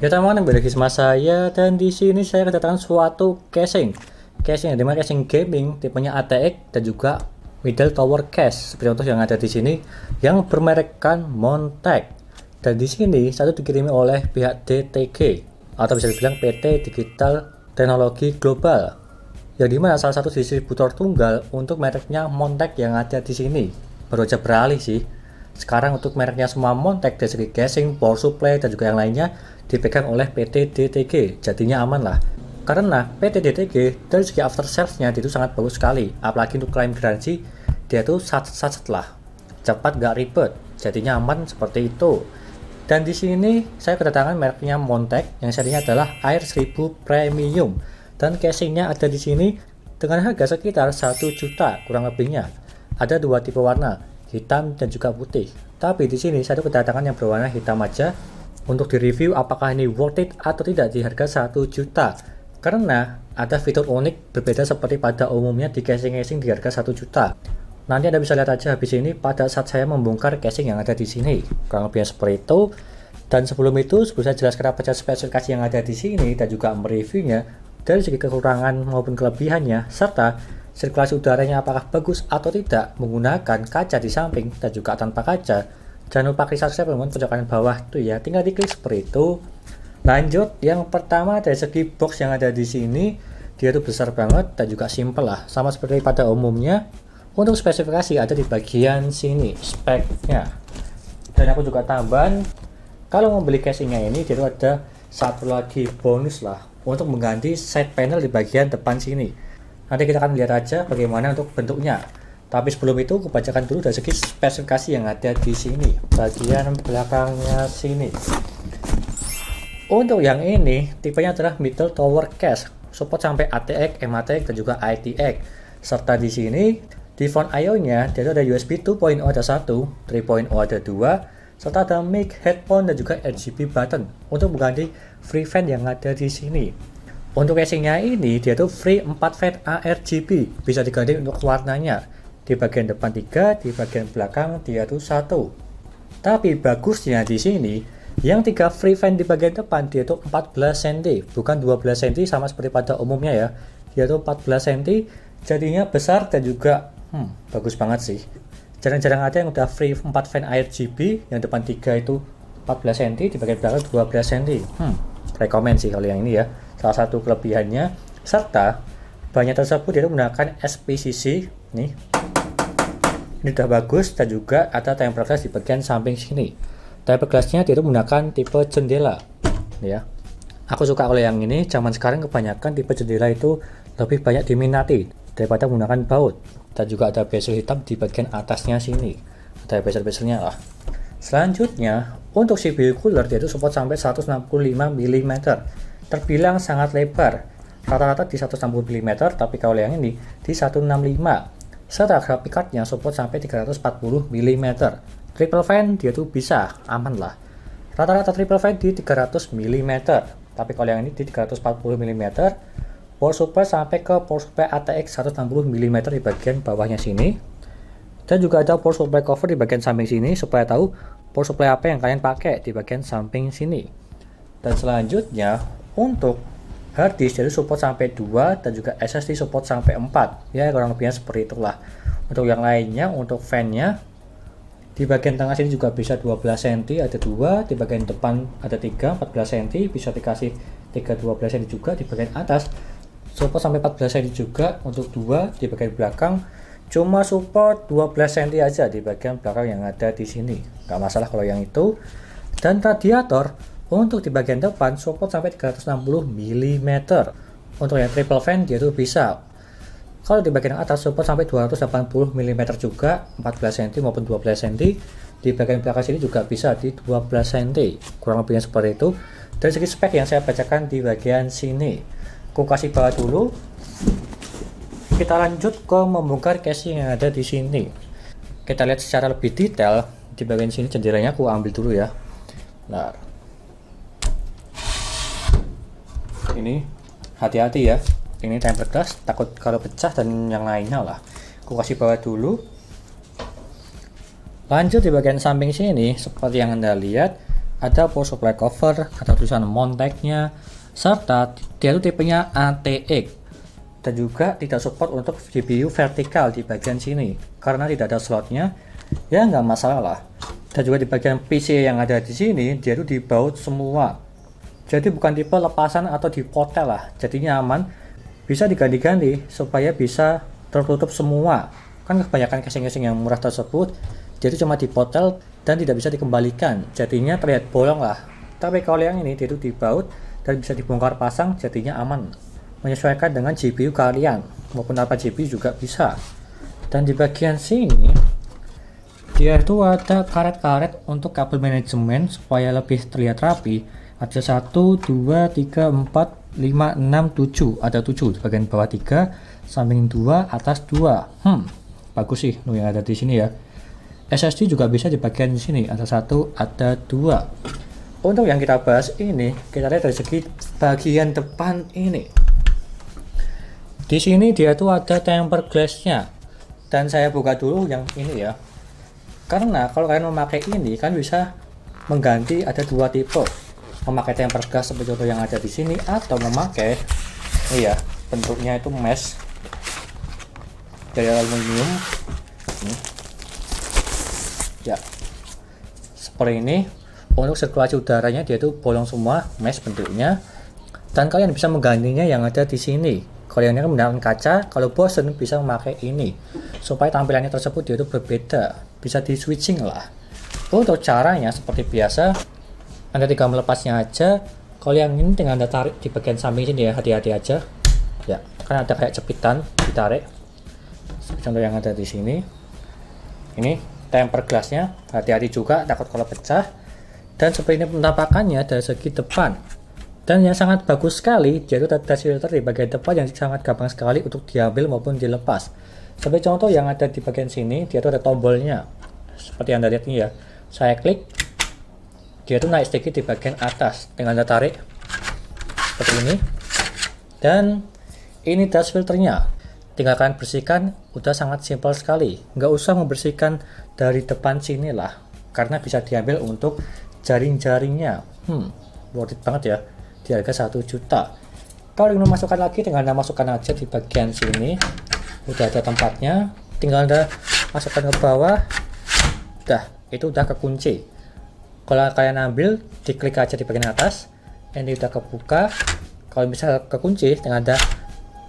Ya teman-teman, kembali lagi sama saya, dan di sini saya kedatangan suatu casing yang dimana casing gaming tipenya ATX dan juga middle tower case seperti contoh yang ada di sini yang bermerekkan Montech. Dan di sini satu dikirimi oleh pihak DTG atau bisa dibilang PT Digital Teknologi Global, yang dimana salah satu distributor tunggal untuk mereknya Montech yang ada di sini. Baru aja beralih sih. Sekarang untuk mereknya semua Montech dari segi casing, power supply dan juga yang lainnya dipegang oleh PT DTG. Jadinya aman lah. Karena PT DTG dari segi after sales-nya itu sangat bagus sekali. Apalagi untuk klaim garansi, dia tuh sat lah. Cepat gak ribet. Jadinya aman seperti itu. Dan di sini saya kedatangan mereknya Montech yang serinya adalah Air 1000 Premium. Dan casingnya ada di sini dengan harga sekitar 1 juta kurang lebihnya. Ada dua tipe warna, hitam dan juga putih. Tapi di sini saya kedatangan yang berwarna hitam aja untuk direview apakah ini worth it atau tidak di harga 1 juta. Karena ada fitur unik berbeda seperti pada umumnya di casing-casing di harga 1 juta. Nanti Anda bisa lihat aja habis ini pada saat saya membongkar casing yang ada di sini. Kurang lebih seperti itu. Dan sebelum itu, sebelum saya jelaskan apa saja spesifikasi yang ada di sini dan juga mereviewnya dari segi kekurangan maupun kelebihannya, serta sirkulasi udaranya apakah bagus atau tidak menggunakan kaca di samping dan juga tanpa kaca. Jangan lupa klik subscribe teman-teman pojok kanan bawah tuh ya, tinggal diklik seperti itu. Lanjut, yang pertama dari segi box yang ada di sini, dia tuh besar banget dan juga simple lah, sama seperti pada umumnya. Untuk spesifikasi ada di bagian sini speknya. Dan aku juga tambahan, kalau membeli casingnya ini dia tuh ada satu lagi bonus lah untuk mengganti side panel di bagian depan sini. Nanti kita akan lihat aja bagaimana untuk bentuknya. Tapi sebelum itu, aku bacakan dulu dari segi spesifikasi yang ada di sini. Bagian belakangnya sini. Untuk yang ini, tipenya adalah middle tower case. Support sampai ATX, MATX, dan juga ITX. Serta di sini, di front I/O-nya, dia ada USB 2.0 ada 1, 3.0 ada 2, serta ada mic, headphone, dan juga RGB button untuk mengganti free fan yang ada di sini. Untuk casingnya ini dia tuh free 4 fan ARGB, bisa diganti untuk warnanya. Di bagian depan 3, di bagian belakang dia tuh 1. Tapi bagusnya di sini, yang 3 free fan di bagian depan dia tuh 14 cm, bukan 12 cm sama seperti pada umumnya ya. Dia tuh 14 cm, jadinya besar dan juga bagus banget sih. Jarang-jarang ada yang udah free 4 fan ARGB, yang depan 3 itu 14 cm, di bagian belakang 12 cm. Rekomen sih kalau yang ini ya. Salah satu kelebihannya, serta bahannya tersebut dia menggunakan SPCC nih. Ini udah bagus dan juga ada tempered glass di bagian samping sini. Tempered glassnya dia menggunakan tipe jendela ya. Aku suka kalau yang ini, zaman sekarang kebanyakan tipe jendela itu lebih banyak diminati daripada menggunakan baut. Dan juga ada bezel hitam di bagian atasnya sini. Ada bezel-bezelnya lah. Selanjutnya, untuk CPU cooler dia itu support sampai 165 mm. Terbilang sangat lebar, rata-rata di 160 mm, tapi kalau yang ini di 165. Serta graphic cardnya support sampai 340 mm. Triple fan dia tuh bisa, aman lah. Rata-rata triple fan di 300 mm, tapi kalau yang ini di 340 mm. Power supply sampai ke power supply ATX 160 mm di bagian bawahnya sini. Dan juga ada power supply cover di bagian samping sini supaya tahu power supply apa yang kalian pakai di bagian samping sini. Dan selanjutnya, untuk hard disk jadi support sampai 2 dan juga SSD support sampai 4. Ya, kurang lebihnya seperti itulah. Untuk yang lainnya, untuk fan-nya di bagian tengah sini juga bisa 12 cm ada 2, di bagian depan ada 3, 14 cm, bisa dikasih 3 12 cm juga di bagian atas. Support sampai 14 cm juga untuk 2 di bagian belakang. Cuma support 12 cm aja di bagian belakang yang ada di sini. Gak masalah kalau yang itu. Dan radiator untuk di bagian depan support sampai 360 mm. Untuk yang triple fan dia tuh bisa. Kalau di bagian atas support sampai 280 mm juga, 14 cm maupun 12 cm. Di bagian belakang sini juga bisa di 12 cm. Kurang lebihnya seperti itu. Dari segi spek yang saya bacakan di bagian sini, aku kasih bawah dulu. Kita lanjut ke membongkar casing yang ada di sini. Kita lihat secara lebih detail di bagian sini. Jendelanya aku ambil dulu ya. Nah, ini hati-hati ya, ini tempered glass, takut kalau pecah dan yang lainnya lah. Aku kasih bawah dulu. Lanjut di bagian samping sini, seperti yang Anda lihat, ada power supply cover, ada tulisan Montec-nya, serta dia itu tipenya ATX, dan juga tidak support untuk GPU vertikal di bagian sini karena tidak ada slotnya. Ya nggak masalah lah. Dan juga di bagian PC yang ada di sini dia itu dibaut semua, jadi bukan tipe lepasan atau dipotel lah, jadinya aman, bisa diganti-ganti supaya bisa tertutup semua. Kan kebanyakan casing-casing yang murah tersebut jadi cuma dipotel dan tidak bisa dikembalikan, jadinya terlihat bolong lah. Tapi kalau yang ini dia itu dibaut dan bisa dibongkar pasang, jadinya aman, menyesuaikan dengan GPU kalian maupun apa GPU juga bisa. Dan di bagian sini dia itu ada karet-karet untuk kabel manajemen supaya lebih terlihat rapi. Ada 1, 2, 3, 4, 5, 6, 7. Ada 7 di bagian bawah 3, samping 2, atas 2. Bagus sih yang ada di sini ya. SSD juga bisa di bagian sini, ada 1, ada 2. Untuk yang kita bahas ini, kita lihat dari segi bagian depan ini. Di sini dia tuh ada tempered glass-nya. Dan saya buka dulu yang ini ya. Karena kalau kalian memakai ini kan bisa mengganti, ada 2 tipe. Memakai tempered glass seperti contoh yang ada di sini, atau memakai ini ya, bentuknya itu mesh dari aluminium. Ya, seperti ini. Untuk sirkulasi udaranya dia itu bolong semua, mesh bentuknya. Dan kalian bisa menggantinya yang ada di sini. Kalau yang ini menggunakan kaca, kalau bosen bisa memakai ini supaya tampilannya tersebut dia itu berbeda, bisa di switching lah. Untuk caranya seperti biasa, Anda tinggal melepasnya aja. Kalau yang ini tinggal Anda tarik di bagian samping sini ya, hati-hati aja. Ya, kan ada kayak jepitan, ditarik. Contoh yang ada di sini. Ini tempered glass-nya, hati-hati juga, takut kalau pecah. Dan seperti ini penampakannya dari segi depan. Dan yang sangat bagus sekali, dia itu ada filter di bagian depan yang sangat gampang sekali untuk diambil maupun dilepas. Seperti contoh yang ada di bagian sini, dia itu ada tombolnya. Seperti Anda lihat ini ya. Saya klik, dia itu naik sedikit di bagian atas. Tinggal Anda tarik seperti ini. Dan ini dust filternya. Tinggal kalian bersihkan, udah sangat simpel sekali. Nggak usah membersihkan dari depan sini lah, karena bisa diambil untuk jaring-jaringnya. Worth it banget ya, di harga 1 juta. Kalau ingin memasukkan lagi, tinggal Anda masukkan aja di bagian sini. Udah ada tempatnya, tinggal Anda masukkan ke bawah. Itu udah kekunci. Kalau kalian ambil, diklik aja di bagian atas. Ini udah kebuka. Kalau bisa kekunci, tinggal Anda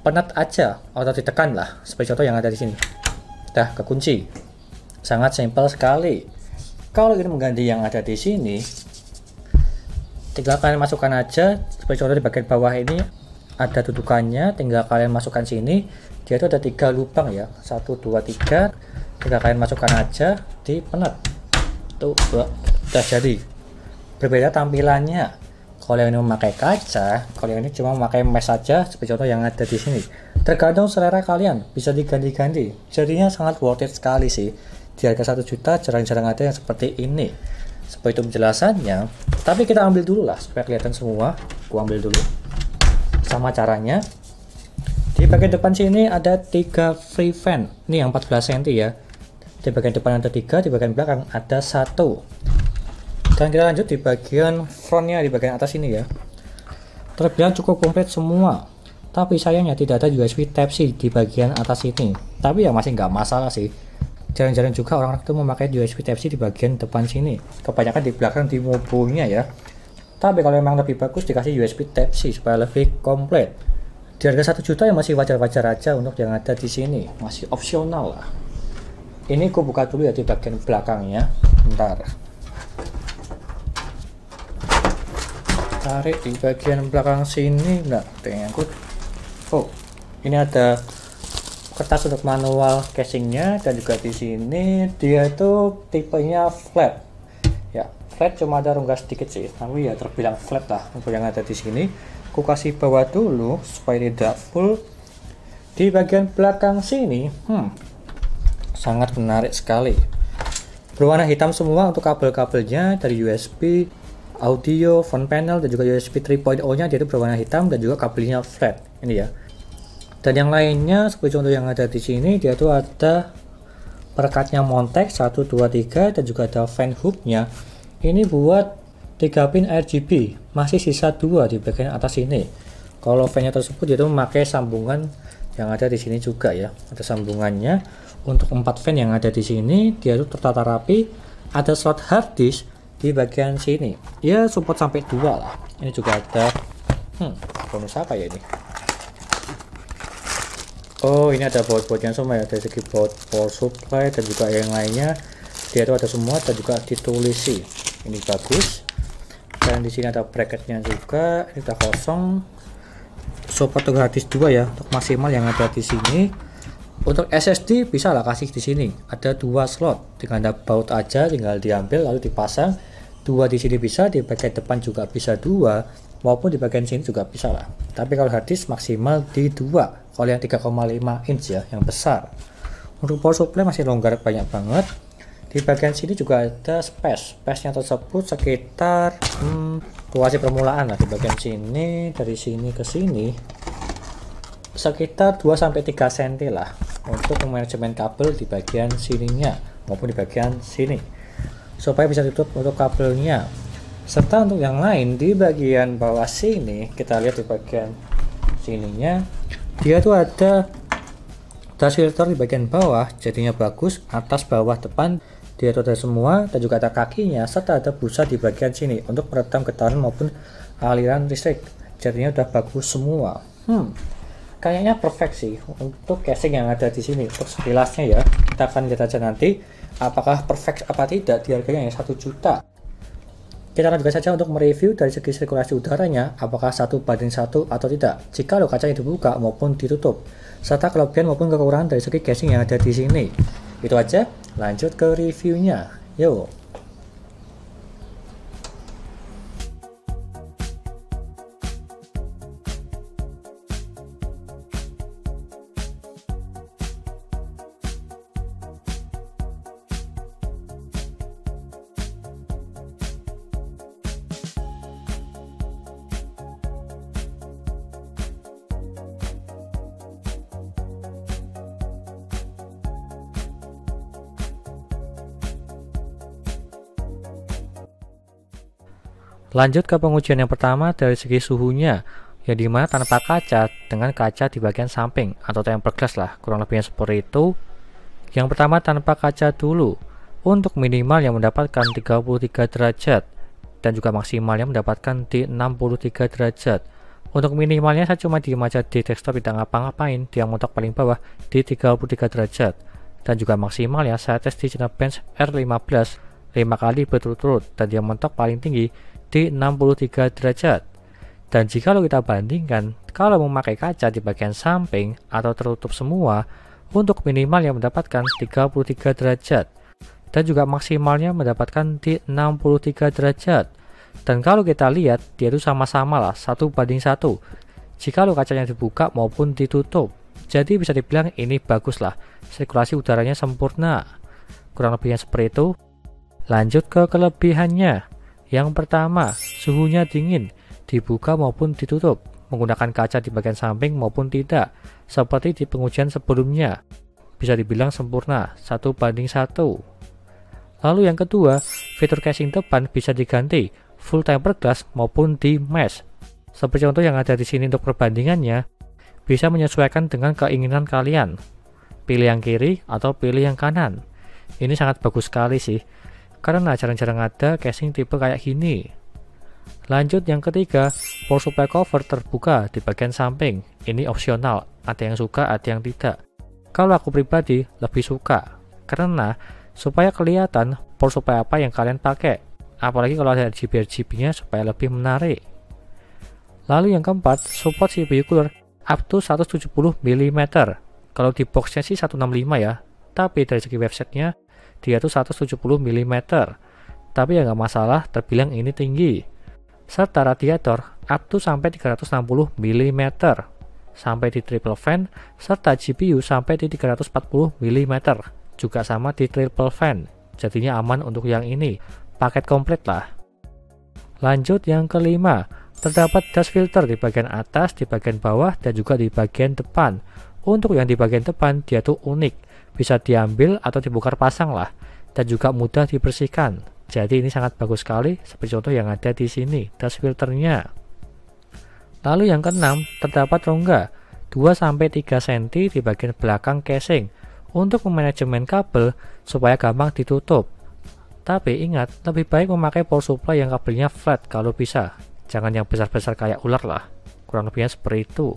penet aja atau ditekan lah, seperti contoh yang ada di sini. Udah kekunci. Sangat simpel sekali. Kalau ingin mengganti yang ada di sini, tinggal kalian masukkan aja. Seperti contoh di bagian bawah ini ada dudukannya, tinggal kalian masukkan sini. Dia itu ada 3 lubang ya, 1, 2, 3. Tinggal kalian masukkan aja, di penet. Tuh, udah jadi. Berbeda tampilannya. Kalau yang ini memakai kaca, kalau yang ini cuma memakai mesh saja, seperti contoh yang ada di sini. Tergantung selera kalian, bisa diganti-ganti. Jadinya sangat worth it sekali sih. Di harga 1 juta jarang-jarang ada yang seperti ini. Seperti itu penjelasannya. Tapi kita ambil dulu lah supaya kelihatan semua. Aku ambil dulu. Sama caranya. Di bagian depan sini ada 3 free fan. Ini yang 14 cm ya. Di bagian depan ada 3, di bagian belakang ada 1. Dan kita lanjut di bagian frontnya, di bagian atas ini ya. Terbilang cukup komplit semua. Tapi sayangnya tidak ada USB Type-C di bagian atas ini. Tapi ya masih nggak masalah sih. Jarang-jarang juga orang-orang itu memakai USB Type-C di bagian depan sini. Kebanyakan di belakang di mobilnya ya. Tapi kalau memang lebih bagus dikasih USB Type-C supaya lebih komplit. Di harga 1 juta ya masih wajar-wajar aja untuk yang ada di sini. Masih opsional lah. Ini aku buka dulu ya di bagian belakangnya. Bentar. Tarik di bagian belakang sini. Enggak, nyangkut. Oh, ini ada kertas untuk manual casingnya, dan juga di sini dia itu tipenya flat ya. Flat cuma ada rongga sedikit sih, tapi ya terbilang flat lah untuk yang ada di sini. Aku kasih bawah dulu supaya tidak full. Di bagian belakang sini sangat menarik sekali, berwarna hitam semua untuk kabel-kabelnya, dari USB, audio, front panel, dan juga USB 3.0 nya dia itu berwarna hitam, dan juga kabelnya flat ini ya. Dan yang lainnya seperti contoh yang ada di sini, dia tuh ada perekatnya Montec 1, 2, 3, dan juga ada fan hooknya. Ini buat 3 pin RGB, masih sisa 2 di bagian atas ini. Kalau fan-nya tersebut itu memakai sambungan yang ada di sini juga ya, ada sambungannya. Untuk 4 fan yang ada di sini dia itu tertata rapi, ada slot hard disk di bagian sini. Ya support sampai 2 lah. Ini juga ada bonus apa ya ini? Oh, ini ada baut-bautnya semua ya, dari segi baut power supply dan juga yang lainnya. Dia itu ada semua dan juga ditulisi. Ini bagus. Dan di sini ada bracketnya juga. Ini udah kosong. Support untuk hard disk 2 ya, untuk maksimal yang ada di sini. Untuk SSD bisa lah kasih di sini. Ada 2 slot. Tinggal ada baut aja, tinggal diambil lalu dipasang. 2 di sini bisa, di bagian depan juga bisa 2. Maupun di bagian sini juga bisa lah. Tapi kalau hard disk maksimal di 2. Kalau yang 3,5 inch ya, yang besar. Untuk power supply masih longgar banyak banget. Di bagian sini juga ada space-nya tersebut sekitar ruasi permulaan lah di bagian sini, dari sini ke sini sekitar 2-3 cm lah untuk manajemen kabel di bagian sininya maupun di bagian sini supaya bisa ditutup untuk kabelnya. Serta untuk yang lain di bagian bawah sini, kita lihat di bagian sininya dia tuh ada dust filter di bagian bawah, jadinya bagus. Atas, bawah, depan dia tuh ada semua, dan juga ada kakinya serta ada busa di bagian sini untuk meredam getaran maupun aliran listrik. Jadinya udah bagus semua. Kayaknya perfect sih untuk casing yang ada di sini. Untuk sekilasnya ya, kita akan lihat aja nanti apakah perfect apa tidak di harganya yang 1 juta. Kita lanjutkan saja untuk mereview dari segi sirkulasi udaranya, apakah 1:1 atau tidak, jika kacanya dibuka maupun ditutup, serta kelebihan maupun kekurangan dari segi casing yang ada di sini. Itu aja, lanjut ke reviewnya. Yuk. Lanjut ke pengujian yang pertama dari segi suhunya, yang dimana tanpa kaca dengan kaca di bagian samping atau tempered glass lah, kurang lebihnya seperti itu. Yang pertama tanpa kaca dulu, untuk minimal yang mendapatkan 33 derajat dan juga maksimal yang mendapatkan di 63 derajat. Untuk minimalnya saya cuma diem aja di desktop, tidak ngapa-ngapain, dia montok paling bawah di 33 derajat, dan juga maksimal ya saya tes di Cinebench R15 5 kali berturut-turut dan dia mentok paling tinggi di 63 derajat. Dan jika kita bandingkan kalau memakai kaca di bagian samping atau tertutup semua, untuk minimal yang mendapatkan 33 derajat dan juga maksimalnya mendapatkan di 63 derajat. Dan kalau kita lihat dia itu sama-sama lah 1:1 jika kacanya dibuka maupun ditutup. Jadi bisa dibilang ini bagus lah, sirkulasi udaranya sempurna, kurang lebihnya seperti itu. Lanjut ke kelebihannya. Yang pertama, suhunya dingin, dibuka maupun ditutup, menggunakan kaca di bagian samping maupun tidak, seperti di pengujian sebelumnya. Bisa dibilang sempurna, 1:1. Lalu yang kedua, fitur casing depan bisa diganti, full tempered glass maupun di mesh. Seperti contoh yang ada di sini untuk perbandingannya, bisa menyesuaikan dengan keinginan kalian. Pilih yang kiri atau pilih yang kanan. Ini sangat bagus sekali sih, karena jarang-jarang ada casing tipe kayak gini. Lanjut yang ketiga, power supply cover terbuka di bagian samping. Ini opsional, ada yang suka, ada yang tidak. Kalau aku pribadi lebih suka, karena supaya kelihatan power supply apa yang kalian pakai. Apalagi kalau ada RGB-nya supaya lebih menarik. Lalu yang keempat, support CPU cooler up to 170 mm. Kalau di boxnya sih 165 ya, tapi dari segi websitenya dia tuh 170 mm, tapi ya nggak masalah, terbilang ini tinggi. Serta radiator up to sampai 360 mm, sampai di triple fan, serta GPU sampai di 340 mm, juga sama di triple fan. Jadinya aman untuk yang ini, paket komplit lah. Lanjut yang kelima, terdapat dust filter di bagian atas, di bagian bawah, dan juga di bagian depan. Untuk yang di bagian depan dia tuh unik, bisa diambil atau dibongkar pasang lah, dan juga mudah dibersihkan. Jadi ini sangat bagus sekali seperti contoh yang ada di sini, dust filternya. Lalu yang keenam, terdapat rongga 2-3 cm di bagian belakang casing untuk memanajemen kabel supaya gampang ditutup. Tapi ingat, lebih baik memakai power supply yang kabelnya flat kalau bisa. Jangan yang besar-besar kayak ular lah. Kurang lebihnya seperti itu.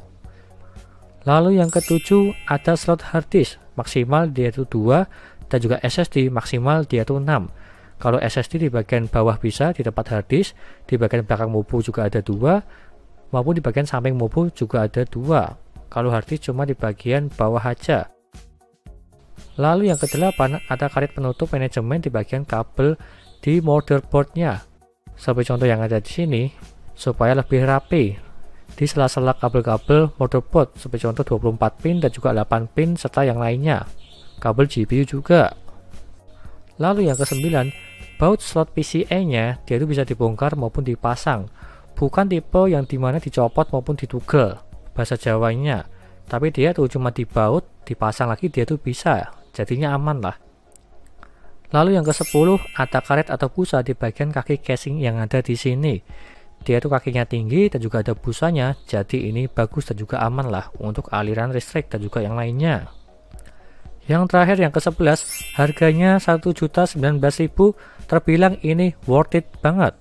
Lalu yang ketujuh, ada slot hard disk maksimal dia itu 2 dan juga SSD maksimal dia itu 6. Kalau SSD di bagian bawah bisa di tempat hard disk, di bagian belakang mobu juga ada 2, maupun di bagian samping mobu juga ada 2. Kalau hard disk cuma di bagian bawah aja. Lalu yang kedelapan, ada karet penutup manajemen di bagian kabel di motherboardnya. Seperti contoh yang ada di sini, supaya lebih rapi di sela-sela kabel-kabel motherboard, seperti contoh 24 pin dan juga 8 pin serta yang lainnya. Kabel GPU juga. Lalu yang kesembilan, baut slot PCIe-nya dia itu bisa dibongkar maupun dipasang. Bukan tipe yang dimana dicopot maupun ditugel bahasa Jawanya. Tapi dia tuh cuma dibaut, dipasang lagi dia tuh bisa. Jadinya aman lah. Lalu yang ke-10, ada karet atau busa di bagian kaki casing yang ada di sini. Dia tuh kakinya tinggi dan juga ada busanya, jadi ini bagus dan juga aman lah untuk aliran listrik dan juga yang lainnya. Yang terakhir yang ke-11, harganya 1.019.000, terbilang ini worth it banget.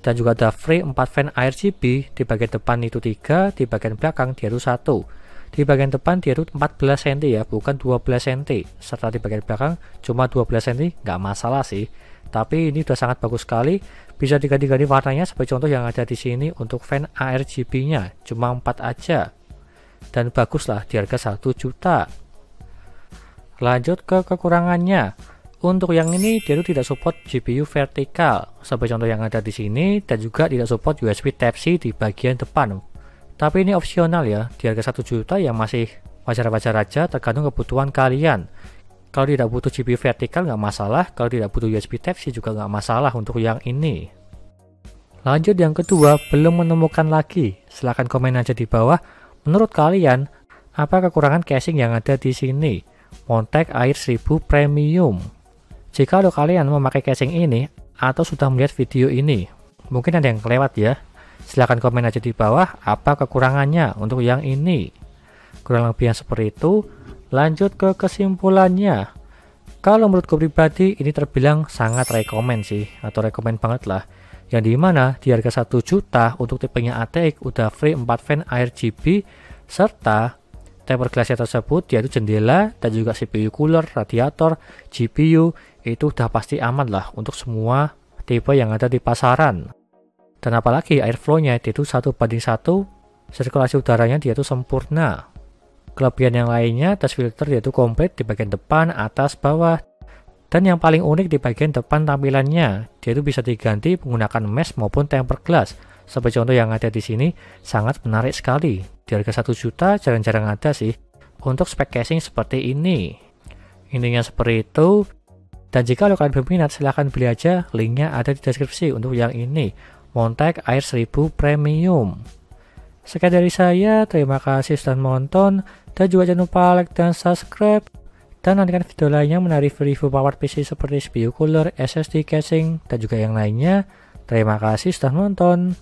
Dan juga ada free 4 fan RGB, di bagian depan itu 3, di bagian belakang dia itu 1. Di bagian depan dia itu 14 cm ya, bukan 12 cm. Serta di bagian belakang cuma 12 cm, nggak masalah sih. Tapi ini udah sangat bagus sekali, bisa diganti-ganti warnanya seperti contoh yang ada di sini untuk fan RGB-nya, cuma 4 aja. Dan baguslah di harga 1 juta. Lanjut ke kekurangannya. Untuk yang ini dia itu tidak support GPU vertikal, seperti contoh yang ada di sini, dan juga tidak support USB Type-C di bagian depan. Tapi ini opsional ya, di harga 1 juta yang masih wajar-wajar aja, tergantung kebutuhan kalian. Kalau tidak butuh GPU vertikal nggak masalah, kalau tidak butuh USB Type-C juga nggak masalah untuk yang ini. Lanjut yang kedua, belum menemukan lagi. Silahkan komen aja di bawah, menurut kalian, apa kekurangan casing yang ada di sini? Montec Air 1000 Premium. Jika kalian memakai casing ini, atau sudah melihat video ini, mungkin ada yang kelewat ya. Silahkan komen aja di bawah apa kekurangannya untuk yang ini. Kurang lebih yang seperti itu. Lanjut ke kesimpulannya. Kalau menurutku pribadi ini terbilang sangat rekomen sih, atau rekomen banget lah. Yang dimana di harga 1 juta untuk tipenya ATX udah free 4 fan RGB, serta tempered glassnya tersebut dia itu jendela dan juga CPU cooler, radiator, GPU itu udah pasti aman lah untuk semua tipe yang ada di pasaran. Dan apalagi airflow-nya itu 1:1, sirkulasi udaranya dia itu sempurna. Kelebihan yang lainnya, dust filter dia itu komplit di bagian depan, atas, bawah. Dan yang paling unik di bagian depan tampilannya, dia itu bisa diganti menggunakan mesh maupun tempered glass. Seperti contoh yang ada di sini, sangat menarik sekali. Di harga 1 juta jarang-jarang ada sih untuk spek casing seperti ini. Intinya seperti itu. Dan jika kalian berminat, silahkan beli aja, linknya ada di deskripsi untuk yang ini, Montec Air 1000 Premium. Sekian dari saya, terima kasih sudah menonton, dan juga jangan lupa like dan subscribe. Dan nantikan video lainnya mengenai review power PC seperti CPU cooler, SSD casing, dan juga yang lainnya. Terima kasih sudah menonton.